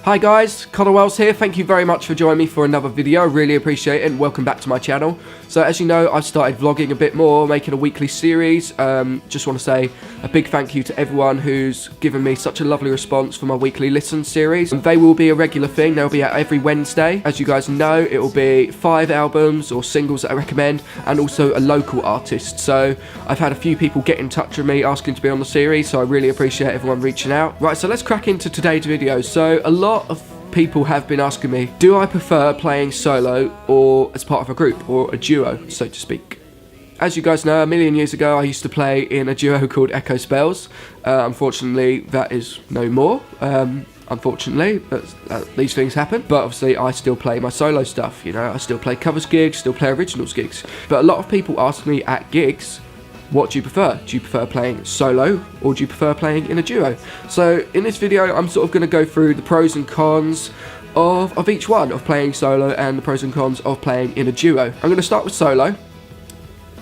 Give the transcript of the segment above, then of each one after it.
Hi guys, Connor Wells here. Thank you very much for joining me for another video. I really appreciate it and welcome back to my channel. So as you know, I've started vlogging a bit more, making a weekly series. Just want to say a big thank you to everyone who's given me such a lovely response for my weekly listen series. And they will be a regular thing. They'll be out every Wednesday. As you guys know, it will be 5 albums or singles that I recommend and also a local artist. So I've had a few people get in touch with me asking to be on the series, so I really appreciate everyone reaching out. Right, so let's crack into today's video. So a lot of people have been asking me, do I prefer playing solo or as part of a group or a duo, so to speak? As you guys know, a million years ago I used to play in a duo called Echo Spells. Unfortunately that is no more. Unfortunately, these things happen, but obviously I still play my solo stuff, you know, I still play covers gigs, still play originals gigs. But a lot of people ask me at gigs, what do you prefer? Do you prefer playing solo or do you prefer playing in a duo? So in this video I'm sort of going to go through the pros and cons of each one, of playing solo and the pros and cons of playing in a duo. I'm going to start with solo,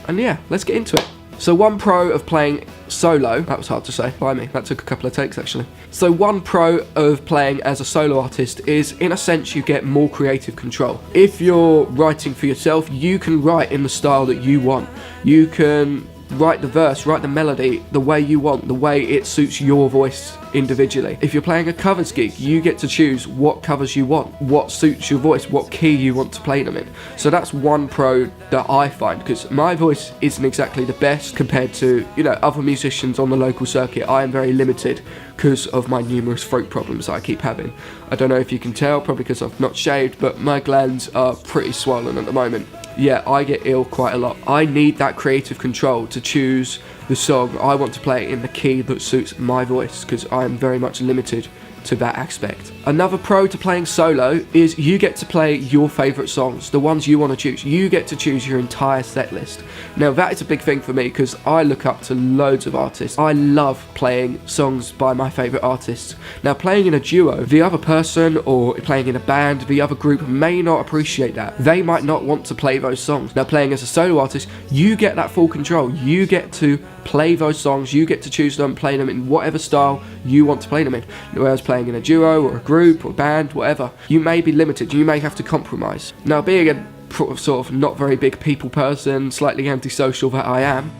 and yeah, let's get into it. So one pro of playing solo, that was hard to say, blimey, that took a couple of takes actually. So one pro of playing as a solo artist is, in a sense, you get more creative control. If you're writing for yourself, you can write in the style that you want. You can write the verse, write the melody the way you want, the way it suits your voice individually. If you're playing a covers gig, you get to choose what covers you want, what suits your voice, what key you want to play them in. So that's one pro that I find, because my voice isn't exactly the best compared to, you know, other musicians on the local circuit. I am very limited because of my numerous throat problems that I keep having. I don't know if you can tell, probably because I've not shaved, but my glands are pretty swollen at the moment. Yeah, I get ill quite a lot. I need that creative control to choose the song I want to play in the key that suits my voice, because I am very much limited to that aspect. Another pro to playing solo is you get to play your favourite songs, the ones you want to choose. You get to choose your entire set list. Now that is a big thing for me because I look up to loads of artists. I love playing songs by my favourite artists. Now playing in a duo, the other person, or playing in a band, the other group may not appreciate that. They might not want to play those songs. Now playing as a solo artist, you get that full control. You get to play those songs, you get to choose them, play them in whatever style you want to play them in. Whereas playing in a duo or a group or a band, whatever, you may be limited, you may have to compromise. Now being a sort of not very big people person, slightly antisocial that I am,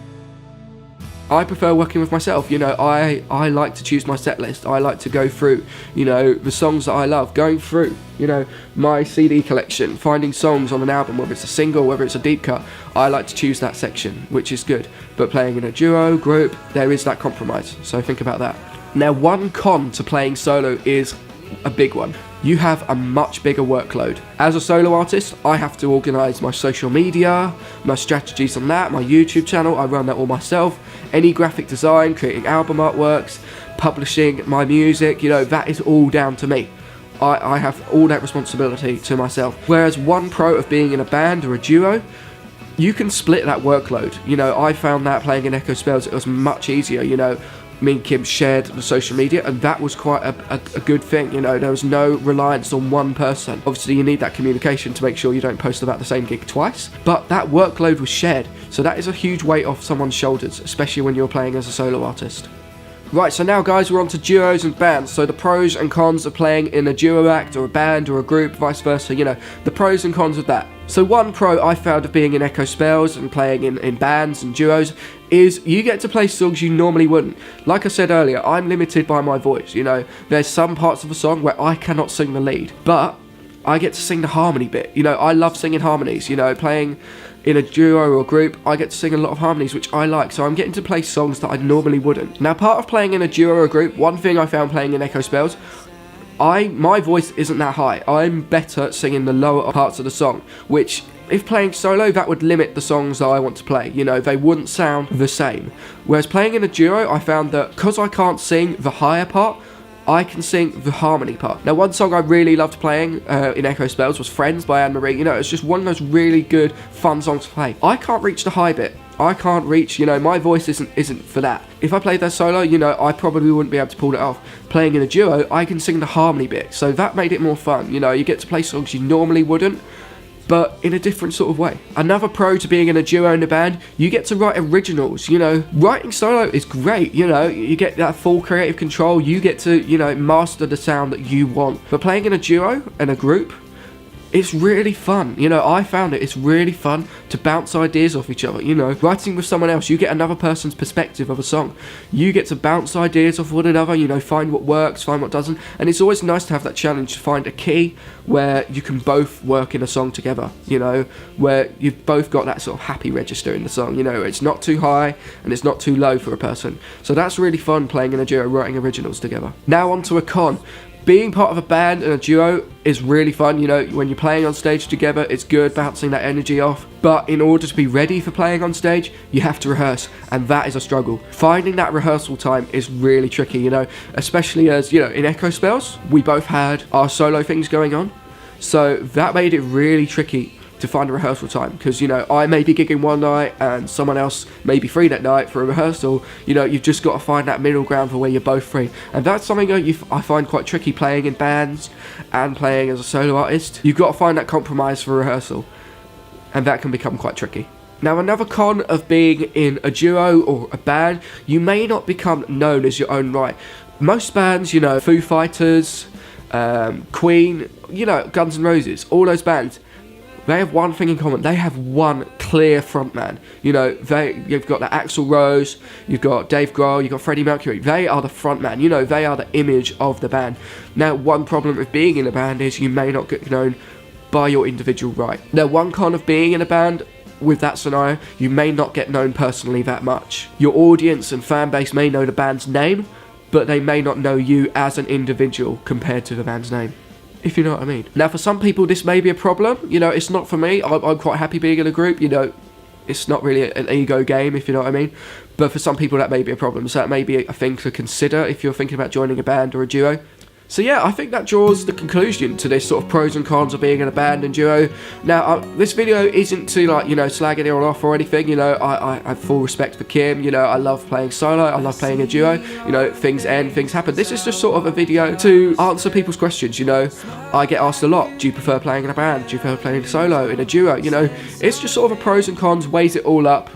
I prefer working with myself. You know, I like to choose my set list. I like to go through, you know, the songs that I love, going through, you know, my CD collection, finding songs on an album, whether it's a single, whether it's a deep cut. I like to choose that section, which is good. But playing in a duo, group, there is that compromise, so think about that. Now one con to playing solo is a big one. You have a much bigger workload. As a solo artist, I have to organise my social media, my strategies on that, my YouTube channel, I run that all myself. Any graphic design, creating album artworks, publishing my music, you know, that is all down to me. I have all that responsibility to myself. Whereas one pro of being in a band or a duo, you can split that workload. You know, I found that playing in Echo Spells, it was much easier, you know. Me and Kim shared the social media, and that was quite a good thing. You know, there was no reliance on one person. Obviously you need that communication to make sure you don't post about the same gig twice, but that workload was shared, so that is a huge weight off someone's shoulders, especially when you're playing as a solo artist. Right, so now guys, we're on to duos and bands. So the pros and cons of playing in a duo act or a band or a group, vice versa, you know, the pros and cons of that. So one pro I found of being in Echo Spells and playing in bands and duos is you get to play songs you normally wouldn't. Like I said earlier, I'm limited by my voice, you know. There's some parts of a song where I cannot sing the lead, but I get to sing the harmony bit. You know, I love singing harmonies, you know, playing in a duo or a group, I get to sing a lot of harmonies, which I like, so I'm getting to play songs that I normally wouldn't. Now, part of playing in a duo or a group, one thing I found playing in Echo Spells, my voice isn't that high. I'm better at singing the lower parts of the song, which, if playing solo, that would limit the songs that I want to play. You know, they wouldn't sound the same. Whereas playing in a duo, I found that because I can't sing the higher part, I can sing the harmony part. Now one song I really loved playing in Echo Spells was Friends by Anne-Marie. You know, it's just one of those really good, fun songs to play. I can't reach the high bit. I can't reach, you know, my voice isn't for that. If I played that solo, you know, I probably wouldn't be able to pull it off. Playing in a duo, I can sing the harmony bit, so that made it more fun. You know, you get to play songs you normally wouldn't, but in a different sort of way. Another pro to being in a duo in a band, you get to write originals. You know, writing solo is great, you know, you get that full creative control, you get to, you know, master the sound that you want. But playing in a duo, in a group, it's really fun. You know, I found it's really fun to bounce ideas off each other. You know, writing with someone else, you get another person's perspective of a song. You get to bounce ideas off one another, you know, find what works, find what doesn't. And it's always nice to have that challenge to find a key where you can both work in a song together, you know, where you've both got that sort of happy register in the song. You know, it's not too high and it's not too low for a person. So that's really fun, playing in a duo, writing originals together. Now on to a con. Being part of a band and a duo is really fun. You know, when you're playing on stage together, it's good bouncing that energy off. But in order to be ready for playing on stage, you have to rehearse, and that is a struggle. Finding that rehearsal time is really tricky, you know, especially as, you know, in Echo Spells, we both had our solo things going on. So that made it really tricky to find a rehearsal time, because, you know, I may be gigging one night and someone else may be free that night for a rehearsal. You know, you've just got to find that middle ground for where you're both free, and that's something I find quite tricky playing in bands and playing as a solo artist. You've got to find that compromise for rehearsal, and that can become quite tricky. Now, another con of being in a duo or a band, you may not become known as your own right. Most bands, you know, Foo Fighters, Queen, you know, Guns N' Roses, all those bands, they have one thing in common. They have one clear frontman. You know, you've got the Axl Rose, you've got Dave Grohl, you've got Freddie Mercury. They are the frontman. You know, they are the image of the band. Now, one problem with being in a band is you may not get known by your individual right. Now, one con of being in a band with that scenario, you may not get known personally that much. Your audience and fan base may know the band's name, but they may not know you as an individual compared to the band's name, if you know what I mean. Now, for some people, this may be a problem. You know, it's not for me. I'm quite happy being in a group. You know, it's not really an ego game, if you know what I mean. But for some people, that may be a problem. So that may be a thing to consider if you're thinking about joining a band or a duo. So yeah, I think that draws the conclusion to this sort of pros and cons of being in a band and duo. Now, this video isn't to, like, you know, slag anyone off or anything. You know, I have full respect for Kim. You know, I love playing solo. I love playing a duo. You know, things end, things happen. This is just sort of a video to answer people's questions. You know, I get asked a lot, do you prefer playing in a band? Do you prefer playing solo, in a duo? You know, it's just sort of a pros and cons, weighs it all up.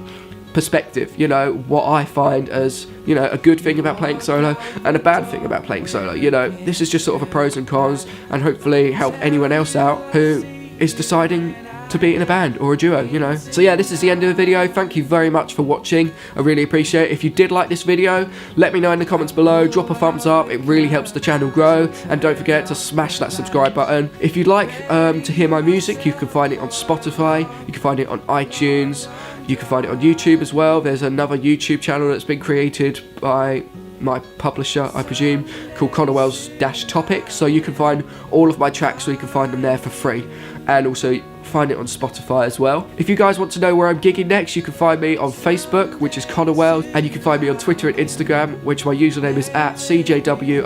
Perspective, you know, what I find as, you know, a good thing about playing solo and a bad thing about playing solo. You know, this is just sort of a pros and cons, and hopefully help anyone else out who is deciding to be in a band or a duo, you know. So yeah, this is the end of the video. Thank you very much for watching. I really appreciate it. If you did like this video, let me know in the comments below. Drop a thumbs up. It really helps the channel grow. And don't forget to smash that subscribe button. If you'd like to hear my music, you can find it on Spotify. You can find it on iTunes. You can find it on YouTube as well. There's another YouTube channel that's been created by my publisher, I presume, called Connorwells-Topic. So you can find all of my tracks, so you can find them there for free. And also find it on Spotify as well. If you guys want to know where I'm gigging next, you can find me on Facebook, which is Connorwells, and you can find me on Twitter and Instagram, which my username is @CJW_HQ.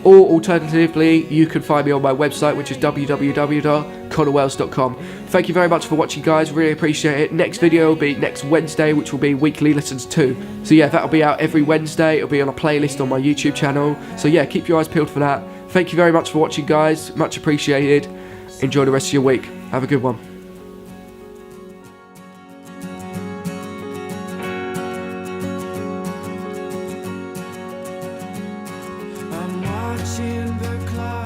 Or alternatively, you can find me on my website, which is www.connorwells.com. Thank you very much for watching, guys. Really appreciate it. Next video will be next Wednesday, which will be weekly listens 2. So yeah, that'll be out every Wednesday. It'll be on a playlist on my YouTube channel. So yeah, keep your eyes peeled for that. Thank you very much for watching, guys. Much appreciated. Enjoy the rest of your week. Have a good one. I'm watching the clock.